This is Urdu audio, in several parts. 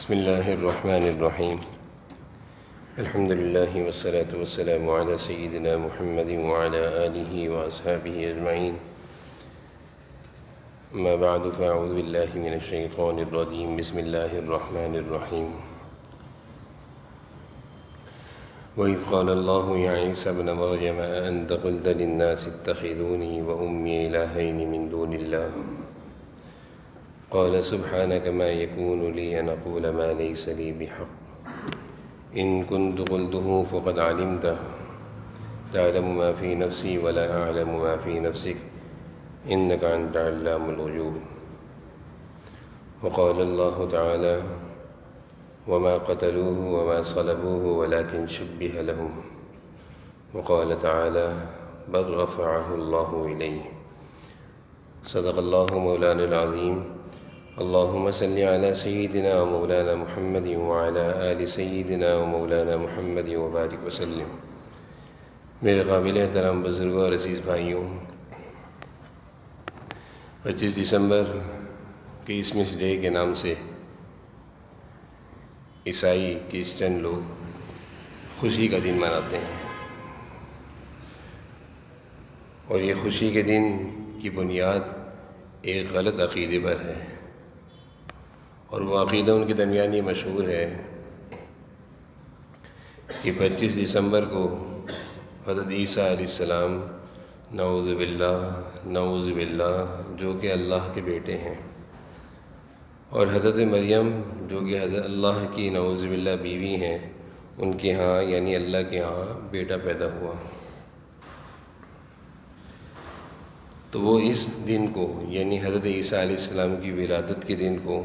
بسم الله الرحمن الرحيم. الحمد لله والصلاة والسلام على سيدنا محمد وعلى آله وأصحابه أجمعين. أما بعد فأعوذ بالله من الشيطان الرجيم. بسم الله الرحمن الرحيم. وإذ قال الله يا عيسى ابن مريم أأنت قلت للناس اتخذوني وأمي إلهين من دون الله قال سبحانك ما يكون لي أن أقول ما ليس لي بحق إن كنت قلته فقد علمته تعلم ما في نفسي ولا أعلم ما في نفسك إنك أنت علام الغيوب. وقال الله تعالى وما قتلوه وما صلبوه ولكن شبه لهم. وقال تعالى بل رفعه الله إليه. صدق الله مولانا العظيم. اللهم صل على سيدنا ومولانا محمد وعلى آل سيدنا ومولانا محمد وبارك وسلم. میرے قابل احترام بزرگوں اور عزیز بھائیوں، 25 دسمبر کرسمس ڈے کے نام سے عیسائی کرسچن لوگ خوشی کا دن مناتے ہیں، اور یہ خوشی کے دن کی بنیاد ایک غلط عقیدے پر ہے، اور وہ عقیدہ ان کے درمیان یہ مشہور ہے کہ 25 دسمبر کو حضرت عیسیٰ علیہ السلام نعوذ باللہ جو کہ اللہ کے بیٹے ہیں، اور حضرت مریم جو کہ حضرت اللہ کی نعوذ باللہ بیوی ہیں، ان کے ہاں یعنی اللہ کے ہاں بیٹا پیدا ہوا. تو وہ اس دن کو یعنی حضرت عیسیٰ علیہ السلام کی ولادت کے دن کو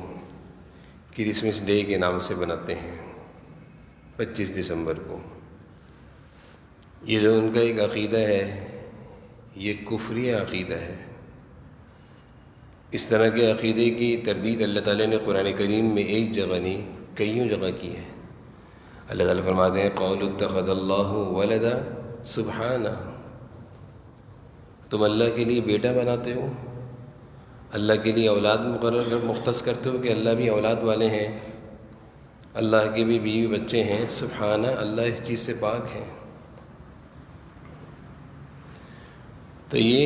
کرسمس ڈے کے نام سے بناتے ہیں 25 دسمبر کو. یہ جو ان کا ایک عقیدہ ہے یہ کفری عقیدہ ہے. اس طرح کے عقیدے کی تردید اللہ تعالیٰ نے قرآن کریم میں ایک جگہ نہیں کئیوں جگہ کی ہے. اللہ تعالیٰ فرماتے ہیں قول اتخذ اللہ ولدا سبحانہ، تم اللہ کے لیے بیٹا بناتے ہو، اللہ کے لیے اولاد مختص کرتے ہو کہ اللہ بھی اولاد والے ہیں، اللہ کے بھی بیوی بچے ہیں. سبحانہ، اللہ اس چیز سے پاک ہیں. تو یہ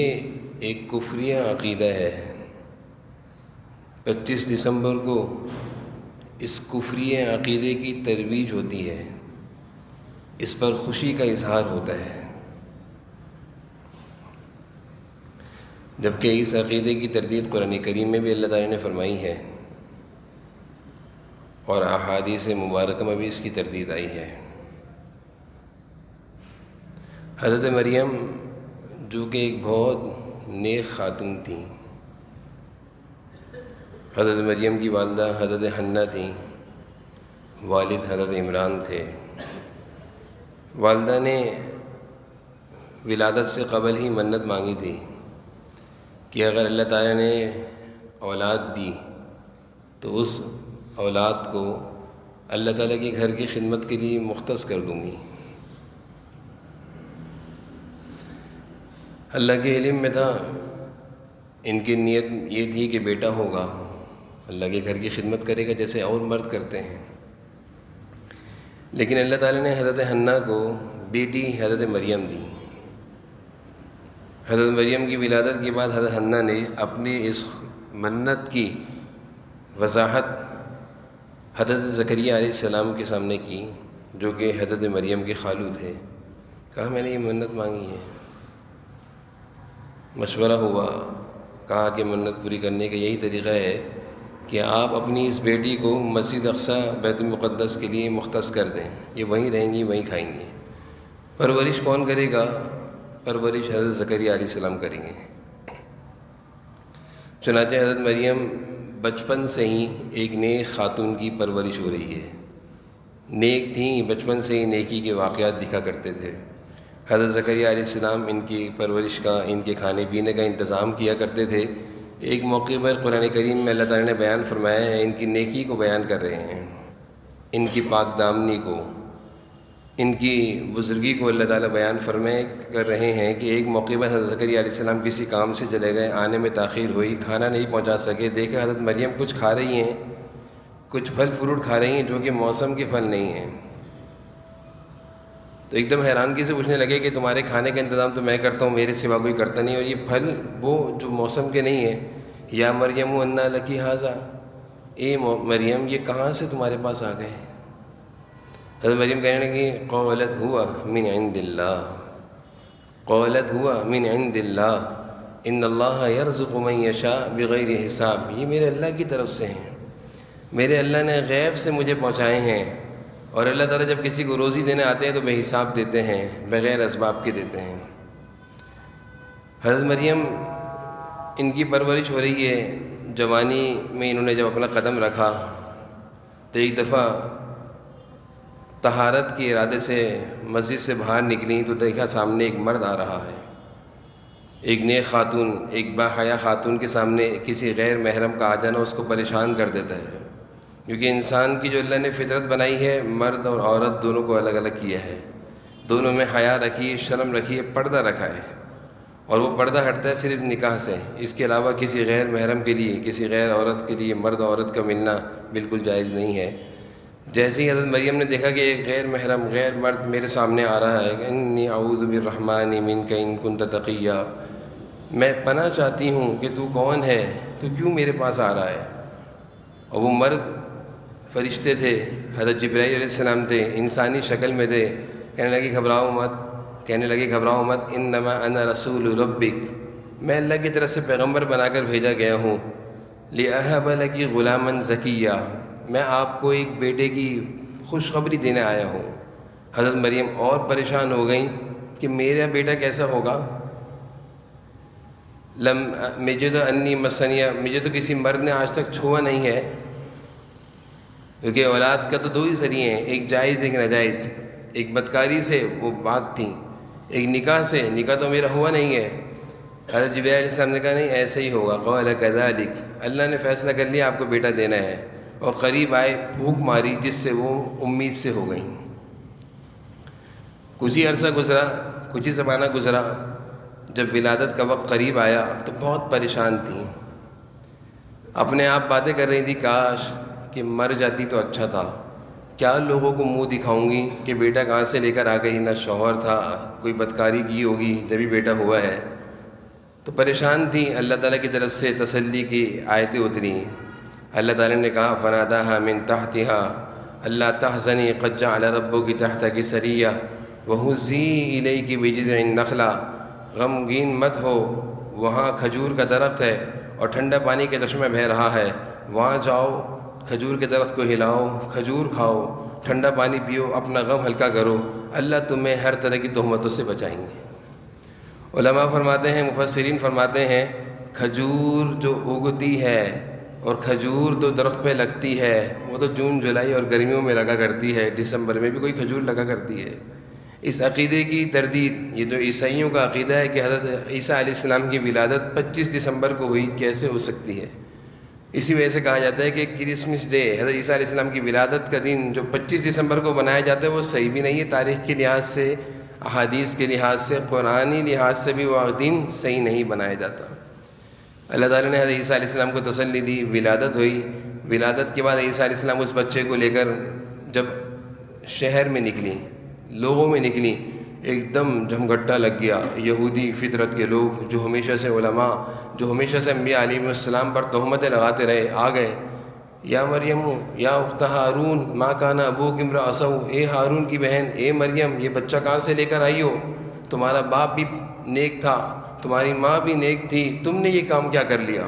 ایک کفریہ عقیدہ ہے. 25 دسمبر کو اس کفریہ عقیدے کی ترویج ہوتی ہے، اس پر خوشی کا اظہار ہوتا ہے، جبکہ اس عقیدے کی تردید قرآن کریم میں بھی اللہ تعالیٰ نے فرمائی ہے، اور احادیث مبارکہ میں بھی اس کی تردید آئی ہے. حضرت مریم جو کہ ایک بہت نیک خاتون تھیں، حضرت مریم کی والدہ حضرت حنہ تھیں، والد حضرت عمران تھے. والدہ نے ولادت سے قبل ہی منت مانگی تھی کہ اگر اللہ تعالیٰ نے اولاد دی تو اس اولاد کو اللہ تعالیٰ کے گھر کی خدمت کے لیے مختص کر دوں گی. اللہ کے علم میں تھا، ان کی نیت یہ تھی کہ بیٹا ہوگا، اللہ کے گھر کی خدمت کرے گا جیسے اور مرد کرتے ہیں. لیکن اللہ تعالیٰ نے حضرت حنہ کو بیٹی حضرت مریم دی. حضرت مریم کی ولادت کے بعد حضرت حنہ نے اپنی اس منت کی وضاحت حضرت زکریا علیہ السلام کے سامنے کی، جو کہ حضرت مریم کے خالو تھے. کہا میں نے یہ منت مانگی ہے. مشورہ ہوا، کہا کہ منت پوری کرنے کا یہی طریقہ ہے کہ آپ اپنی اس بیٹی کو مسجد اقصی بیت المقدس کے لیے مختص کر دیں، یہ وہیں رہیں گی، وہیں کھائیں گی. پرورش کون کرے گا؟ پرورش حضرت زکریا علیہ السلام کریں گے. چنانچہ حضرت مریم بچپن سے ہی ایک نیک خاتون کی پرورش ہو رہی ہے. نیک تھیں، بچپن سے ہی نیکی کے واقعات دکھا کرتے تھے. حضرت زکریا علیہ السلام ان کی پرورش کا، ان کے کھانے پینے کا انتظام کیا کرتے تھے. ایک موقع پر قرآن کریم میں اللہ تعالیٰ نے بیان فرمایا ہے، ان کی نیکی کو بیان کر رہے ہیں، ان کی پاک دامنی کو، ان کی بزرگی کو اللہ تعالیٰ بیان فرمائے کر رہے ہیں کہ ایک موقع پر حضرت زکریا علیہ السلام کسی کام سے چلے گئے، آنے میں تاخیر ہوئی، کھانا نہیں پہنچا سکے. دیکھا حضرت مریم کچھ کھا رہی ہیں، کچھ پھل فروٹ کھا رہی ہیں جو کہ موسم کے پھل نہیں ہیں۔ تو ایک دم حیرانگی سے پوچھنے لگے کہ تمہارے کھانے کا انتظام تو میں کرتا ہوں، میرے سوا کوئی کرتا نہیں، اور یہ پھل وہ جو موسم کے نہیں ہیں۔ یا مریم انا لکی ھذا، اے مریم یہ کہاں سے تمہارے پاس آ گئے؟ حضرت مریم کہنے لگی قالت ہوا من عند اللہ، قالت ہوا من عند اللہ ان اللہ یرزق من یشاء بغیر حساب، یہ میرے اللہ کی طرف سے ہیں، میرے اللہ نے غیب سے مجھے پہنچائے ہیں، اور اللہ تعالیٰ جب کسی کو روزی دینے آتے ہیں تو بے حساب دیتے ہیں، بغیر اسباب کے دیتے ہیں۔ حضرت مریم ان کی پرورش ہو رہی ہے، جوانی میں انہوں نے جب اپنا قدم رکھا تو ایک دفعہ طہارت کے ارادے سے مسجد سے باہر نکلیں تو دیکھا سامنے ایک مرد آ رہا ہے، ایک نیک خاتون، ایک باحیا خاتون کے سامنے کسی غیر محرم کا آ جانا اس کو پریشان کر دیتا ہے، کیونکہ انسان کی جو اللہ نے فطرت بنائی ہے مرد اور عورت دونوں کو الگ الگ کیا ہے، دونوں میں حیا رکھی ہے، شرم رکھی ہے، پردہ رکھا ہے، اور وہ پردہ ہٹتا ہے صرف نکاح سے، اس کے علاوہ کسی غیر محرم کے لیے، کسی غیر عورت کے لیے مرد عورت کا ملنا بالکل جائز نہیں ہے۔ جیسے ہی حضرت مریم نے دیکھا کہ ایک غیر محرم غیر مرد میرے سامنے آ رہا ہے، انی اعوذ بالرحمن منک ان کنت تقیا، میں پناہ چاہتی ہوں کہ تو کون ہے، تو کیوں میرے پاس آ رہا ہے؟ اور وہ مرد فرشتے تھے، حضرت جبرائیل علیہ السلام تھے، انسانی شکل میں تھے، کہنے لگے گھبراؤ مت، انما انا رسول ربک، میں اللہ کی طرف سے پیغمبر بنا کر بھیجا گیا ہوں، لأہب لکی غلاما زکیہ، میں آپ کو ایک بیٹے کی خوشخبری دینے آیا ہوں۔ حضرت مریم اور پریشان ہو گئیں کہ میرا بیٹا کیسا ہوگا، مجھے تو انی مسنیہ، مجھے تو کسی مرد نے آج تک چھوا نہیں ہے، کیونکہ اولاد کا تو دو ہی ذریعے ہیں، ایک جائز ایک ناجائز، ایک بدکاری سے وہ پاک تھیں، ایک نکاح سے، نکاح تو میرا ہوا نہیں ہے۔ حضرت جبرائیل علیہ السلام نے کہا نہیں ایسے ہی ہوگا، قال کذالک، اللہ نے فیصلہ کر لیا آپ کو بیٹا دینا ہے، اور قریب آئے پھونک ماری جس سے وہ امید سے ہو گئیں۔ کچھ ہی عرصہ گزرا، کچھ ہی زمانہ گزرا، جب ولادت کا وقت قریب آیا تو بہت پریشان تھیں، اپنے آپ باتیں کر رہی تھی کاش کہ مر جاتی تو اچھا تھا، کیا لوگوں کو منہ دکھاؤں گی کہ بیٹا کہاں سے لے کر آ گئی، نہ شوہر تھا، کوئی بدکاری کی ہوگی جبھی بیٹا ہوا ہے، تو پریشان تھیں۔ اللہ تعالیٰ کی طرف سے تسلی کی آیتیں اتری، اللہ تعالیٰ نے کہا فناداها من تحتها الا تحزنی قد جعل ربک تحتک سریہ وہزی الیک بجذع النخلہ، غمگین مت ہو، وہاں کھجور کا درخت ہے اور ٹھنڈا پانی کا چشمہ بہہ رہا ہے، وہاں جاؤ، کھجور کے درخت کو ہلاؤ، کھجور کھاؤ، ٹھنڈا پانی پیو، اپنا غم ہلکا کرو، اللہ تمہیں ہر طرح کی تہمتوں سے بچائیں گے۔ علماء فرماتے ہیں، مفسرین فرماتے ہیں، کھجور جو اگتی ہے اور کھجور جو درخت پہ لگتی ہے وہ تو جون جولائی اور گرمیوں میں لگا کرتی ہے، دسمبر میں بھی کوئی کھجور لگا کرتی ہے۔ اس عقیدے کی تردید، یہ جو عیسائیوں کا عقیدہ ہے کہ حضرت عیسیٰ علیہ السلام کی ولادت 25 دسمبر کو ہوئی، کیسے ہو سکتی ہے؟ اسی وجہ سے کہا جاتا ہے کہ کرسمس ڈے، حضرت عیسیٰ علیہ السلام کی ولادت کا دن جو 25 دسمبر کو منایا جاتا ہے وہ صحیح بھی نہیں ہے، تاریخ کے لحاظ سے، احادیث کے لحاظ سے، قرآنی لحاظ سے بھی وہ دن صحیح نہیں بنایا جاتا۔ اللہ تعالیٰ نے حضرت عیسیٰ علیہ السلام کو تسلی دی، ولادت ہوئی، ولادت کے بعد عیسیٰ علیہ السلام اس بچے کو لے کر جب شہر میں نکلی، لوگوں میں نکلی، ایک دم جھمگٹا لگ گیا، یہودی فطرت کے لوگ جو ہمیشہ سے علماء، جو ہمیشہ سے انبیاء علیہ السلام پر تہمتیں لگاتے رہے، آ گئے، یا مریم یا اخت ہارون ما کان ابوک امرأ سوء، اے ہارون کی بہن، اے مریم یہ بچہ کہاں سے لے کر آئی ہو، تمہارا باپ بھی نیک تھا، تمہاری ماں بھی نیک تھی، تم نے یہ کام کیا کر لیا؟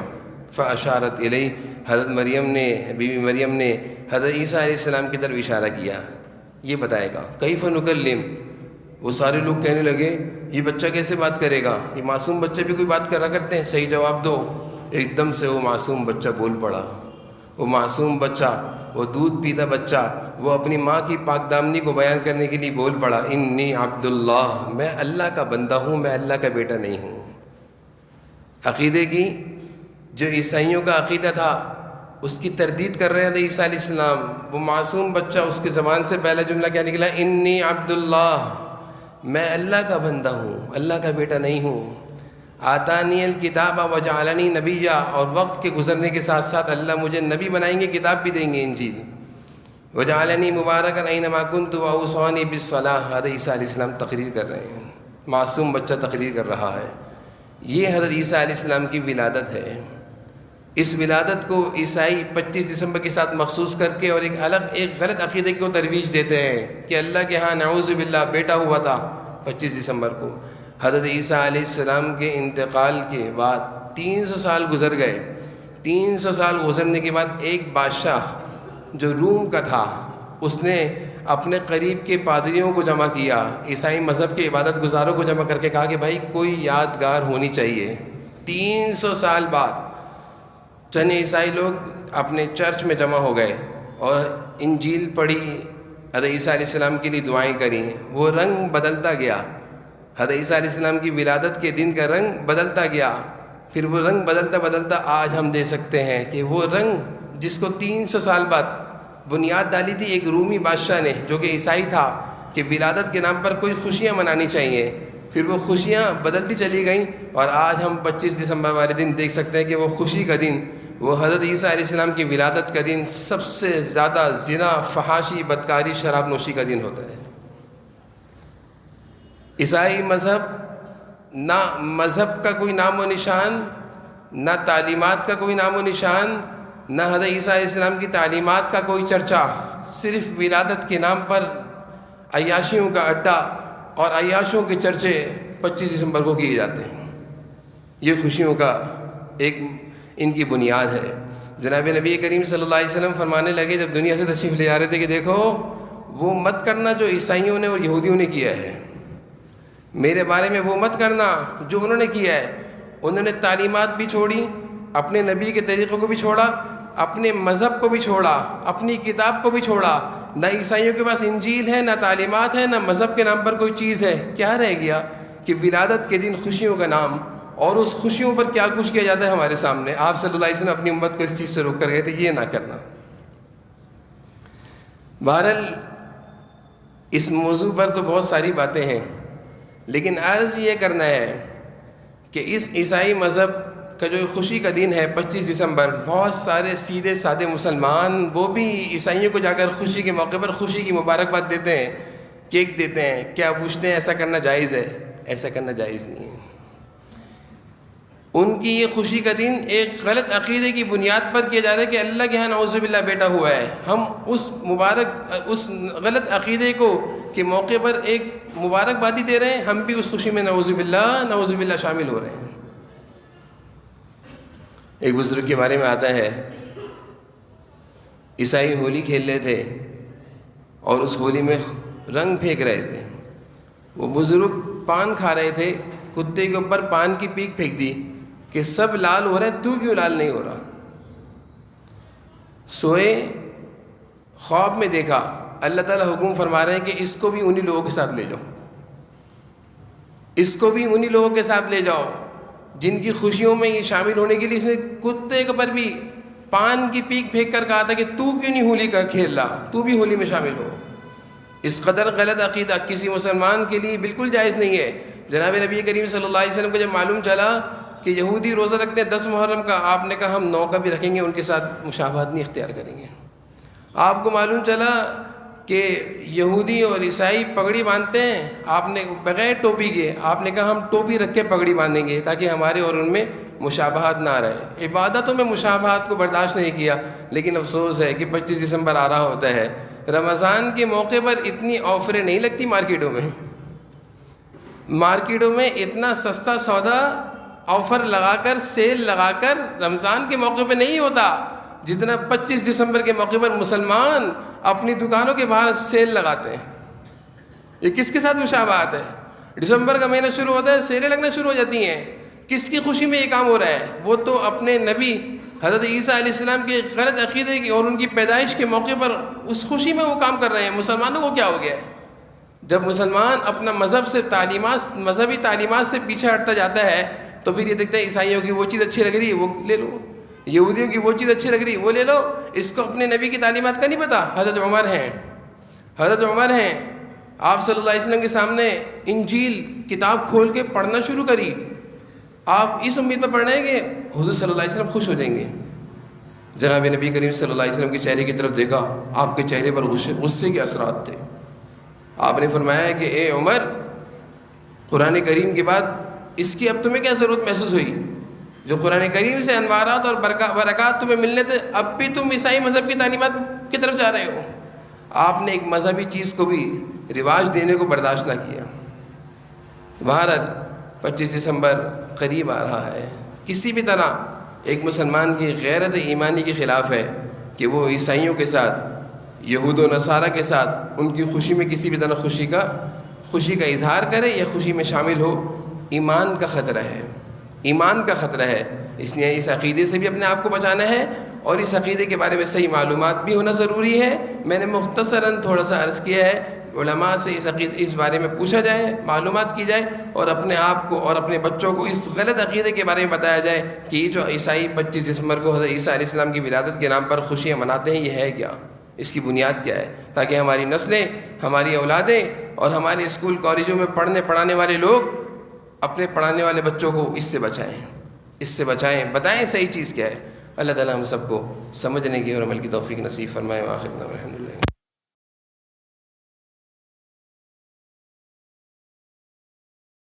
فاشارت الیہ، حضرت مریم نے، بیوی مریم نے حضرت عیسیٰ علیہ السلام کی طرف اشارہ کیا، یہ بتائے گا کیف نکلم، وہ سارے لوگ کہنے لگے یہ بچہ کیسے بات کرے گا، یہ معصوم بچے بھی کوئی بات کرا کرتے ہیں، صحیح جواب دو۔ ایک دم سے وہ معصوم بچہ بول پڑا، وہ معصوم بچہ، وہ دودھ پیتا بچہ، وہ اپنی ماں کی پاک دامنی کو بیان کرنے کے لیے بول پڑا، انی عبداللہ، میں اللہ کا بندہ ہوں، میں اللہ کا بیٹا نہیں ہوں۔ عقیدے کی جو عیسائیوں کا عقیدہ تھا اس کی تردید کر رہے تھے عیسیٰ علیہ السلام، وہ معصوم بچہ، اس کی زبان سے پہلا جملہ کیا نکلا؟ انی عبداللہ، میں اللہ کا بندہ ہوں، اللہ کا بیٹا نہیں ہوں۔ آتانی الکتاب وجعلنی نبیا، اور وقت کے گزرنے کے ساتھ ساتھ اللہ مجھے نبی بنائیں گے، کتاب بھی دیں گے انجیل۔ وجعلنی مبارکا اینما کنت واوصانی بالصلاۃ، حضرت عیسیٰ علیہ السلام تقریر کر رہے ہیں، معصوم بچہ تقریر کر رہا ہے۔ یہ حضرت عیسیٰ علیہ السلام کی ولادت ہے۔ اس ولادت کو عیسائی 25 دسمبر کے ساتھ مخصوص کر کے اور ایک غلط عقیدے کو ترویج دیتے ہیں کہ اللہ کے ہاں نعوذ باللہ بیٹا ہوا تھا 25 دسمبر کو۔ حضرت عیسیٰ علیہ السلام کے انتقال کے بعد 300 سال گزر گئے۔ 300 سال گزرنے کے بعد ایک بادشاہ جو روم کا تھا، اس نے اپنے قریب کے پادریوں کو جمع کیا، عیسائی مذہب کے عبادت گزاروں کو جمع کر کے کہا کہ بھائی کوئی یادگار ہونی چاہیے۔ 300 سال بعد چند عیسائی لوگ اپنے چرچ میں جمع ہو گئے اور انجیل پڑھی، حضرت عیسیٰ علیہ السلام کے لیے دعائیں کریں۔ وہ رنگ بدلتا گیا، حضرت عیسیٰ علیہ السلام کی ولادت کے دن کا رنگ بدلتا گیا۔ پھر وہ رنگ بدلتا بدلتا آج ہم دیکھ سکتے ہیں کہ وہ رنگ جس کو 300 سال بعد بنیاد ڈالی تھی ایک رومی بادشاہ نے جو کہ عیسائی تھا کہ ولادت کے نام پر کوئی خوشیاں منانی چاہیے، پھر وہ خوشیاں بدلتی چلی گئیں اور آج ہم 25 دسمبر والے دن دیکھ سکتے ہیں کہ وہ خوشی کا دن، وہ حضرت عیسیٰ علیہ السلام کی ولادت کا دن سب سے زیادہ زنا، فحاشی، بدکاری، شراب نوشی کا دن ہوتا ہے۔ عیسائی مذہب نہ مذہب کا کوئی نام و نشان، نہ تعلیمات کا کوئی نام و نشان، نہ حضرت عیسیٰ علیہ السلام کی تعلیمات کا کوئی چرچا، صرف ولادت کے نام پر عیاشیوں کا اڈا اور عیاشوں کے چرچے 25 دسمبر کو کیے جاتے ہیں۔ یہ خوشیوں کا ایک ان کی بنیاد ہے۔ جناب نبی کریم صلی اللہ علیہ وسلم فرمانے لگے جب دنیا سے تشریف لے جا رہے تھے کہ دیکھو وہ مت کرنا جو عیسائیوں نے اور یہودیوں نے کیا ہے، میرے بارے میں وہ مت کرنا جو انہوں نے کیا ہے۔ انہوں نے تعلیمات بھی چھوڑی، اپنے نبی کے طریقوں کو بھی چھوڑا، اپنے مذہب کو بھی چھوڑا، اپنی کتاب کو بھی چھوڑا۔ نہ عیسائیوں کے پاس انجیل ہے، نہ تعلیمات ہے، نہ مذہب کے نام پر کوئی چیز ہے۔ کیا رہ گیا کہ ولادت کے دن خوشیوں کا نام، اور اس خوشیوں پر کیا کچھ کیا جاتا ہے ہمارے سامنے۔ آپ صلی اللہ علیہ وسلم اپنی امت کو اس چیز سے روک کر گئے تھے، یہ نہ کرنا۔ بہرحال اس موضوع پر تو بہت ساری باتیں ہیں، لیکن عرض یہ کرنا ہے کہ اس عیسائی مذہب کا جو خوشی کا دن ہے 25 دسمبر، بہت سارے سیدھے سادے مسلمان وہ بھی عیسائیوں کو جا کر خوشی کے موقع پر خوشی کی مبارکباد دیتے ہیں، کیک دیتے ہیں۔ کیا پوچھتے ہیں ایسا کرنا جائز ہے؟ ایسا کرنا جائز نہیں ہے۔ ان کی یہ خوشی کا دن ایک غلط عقیدے کی بنیاد پر کیا جا رہا ہے کہ اللہ کے ہاں نعوذ باللہ بیٹا ہوا ہے۔ ہم اس غلط عقیدے کو کے موقع پر ایک مبارکبادی دے رہے ہیں، ہم بھی اس خوشی میں نعوذ باللہ شامل ہو رہے ہیں۔ ایک بزرگ کے بارے میں آتا ہے، عیسائی ہولی کھیل رہے تھے اور اس ہولی میں رنگ پھینک رہے تھے۔ وہ بزرگ پان کھا رہے تھے، کتے کے اوپر پان کی پیک پھینک دی کہ سب لال ہو رہے ہیں، تو کیوں لال نہیں ہو رہا؟ سوئے، خواب میں دیکھا اللہ تعالیٰ حکم فرما رہے ہیں کہ اس کو بھی انہی لوگوں کے ساتھ لے جاؤ، اس کو بھی انہی لوگوں کے ساتھ لے جاؤ جن کی خوشیوں میں یہ شامل ہونے کے لیے اس نے کتے کے اوپر بھی پان کی پیک پھینک کر کہا تھا کہ تو کیوں نہیں ہولی کا کھیل رہا، تو بھی ہولی میں شامل ہو۔ اس قدر غلط عقیدہ کسی مسلمان کے لیے بالکل جائز نہیں ہے۔ جناب نبی کریم صلی اللہ علیہ وسلم کو جب معلوم چلا کہ یہودی روزہ رکھتے ہیں 10 محرم کا، آپ نے کہا ہم 9 کا بھی رکھیں گے، ان کے ساتھ مشابہت نہیں اختیار کریں گے۔ آپ کو معلوم چلا کہ یہودی اور عیسائی پگڑی باندھتے ہیں، آپ نے بغیر ٹوپی کے آپ نے کہا ہم ٹوپی رکھ کے پگڑی باندھیں گے تاکہ ہمارے اور ان میں مشابہت نہ رہے۔ عبادتوں میں مشابہت کو برداشت نہیں کیا، لیکن افسوس ہے کہ 25 دسمبر آ رہا ہوتا ہے، رمضان کے موقع پر اتنی آفریں نہیں لگتی مارکیٹوں میں اتنا سستا سودا آفر لگا کر، سیل لگا کر رمضان کے موقع پہ نہیں ہوتا جتنا 25 دسمبر کے موقع پر مسلمان اپنی دکانوں کے باہر سیل لگاتے ہیں۔ یہ کس کے ساتھ مشابہت ہے؟ دسمبر کا مہینہ شروع ہوتا ہے، سیلیں لگنا شروع ہو جاتی ہیں۔ کس کی خوشی میں یہ کام ہو رہا ہے؟ وہ تو اپنے نبی حضرت عیسیٰ علیہ السلام کے غلط عقیدے کی اور ان کی پیدائش کے موقع پر اس خوشی میں وہ کام کر رہے ہیں۔ مسلمانوں کو کیا ہو گیا ہے؟ جب مسلمان اپنا مذہبی تعلیمات سے پیچھے ہٹتا جاتا ہے تو پھر یہ دیکھتے ہیں عیسائیوں کی وہ چیز اچھی لگ رہی ہے وہ لے لو، یہودیوں کی وہ چیز اچھی لگ رہی ہے وہ لے لو، اس کو اپنے نبی کی تعلیمات کا نہیں پتہ۔ حضرت عمر ہیں، آپ صلی اللہ علیہ وسلم کے سامنے انجیل کتاب کھول کے پڑھنا شروع کری، آپ اس امید پر پڑھ رہے ہیں کہ حضور صلی اللہ علیہ وسلم خوش ہو جائیں گے. جناب نبی کریم صلی اللہ علیہ وسلم کے چہرے کی طرف دیکھا, آپ کے چہرے پر غصے کے اثرات تھے. آپ نے فرمایا کہ اے عمر, قرآن کریم کے بعد اس کی اب تمہیں کیا ضرورت محسوس ہوئی؟ جو قرآن کریم سے انوارات اور برکات تمہیں ملنے تھے, اب بھی تم عیسائی مذہب کی تعلیمات کی طرف جا رہے ہو. آپ نے ایک مذہبی چیز کو بھی رواج دینے کو برداشت نہ کیا. بہرحال 25 دسمبر قریب آ رہا ہے. کسی بھی طرح ایک مسلمان کی غیرت ایمانی کے خلاف ہے کہ وہ عیسائیوں کے ساتھ, یہود و نصارہ کے ساتھ ان کی خوشی میں کسی بھی طرح خوشی کا اظہار کرے یا خوشی میں شامل ہو. ایمان کا خطرہ ہے, ایمان کا خطرہ ہے. اس لیے اس عقیدے سے بھی اپنے آپ کو بچانا ہے, اور اس عقیدے کے بارے میں صحیح معلومات بھی ہونا ضروری ہے. میں نے مختصراً تھوڑا سا عرض کیا ہے, علماء سے اس بارے میں پوچھا جائے, معلومات کی جائے, اور اپنے آپ کو اور اپنے بچوں کو اس غلط عقیدے کے بارے میں بتایا جائے کہ یہ جو عیسائی 25 دسمبر کو حضرت عیسیٰ علیہ السلام کی ولادت کے نام پر خوشیاں مناتے ہیں, یہ ہے کیا, اس کی بنیاد کیا ہے, تاکہ ہماری نسلیں, ہماری اولادیں اور ہمارے اسکول کالجوں میں پڑھانے والے لوگ اپنے پڑھانے والے بچوں کو اس سے بچائیں, بتائیں صحیح چیز کیا ہے. اللہ تعالیٰ ہم سب کو سمجھنے کی اور عمل کی توفیق نصیب فرمائے. وآخر دعوانا الحمدللہ.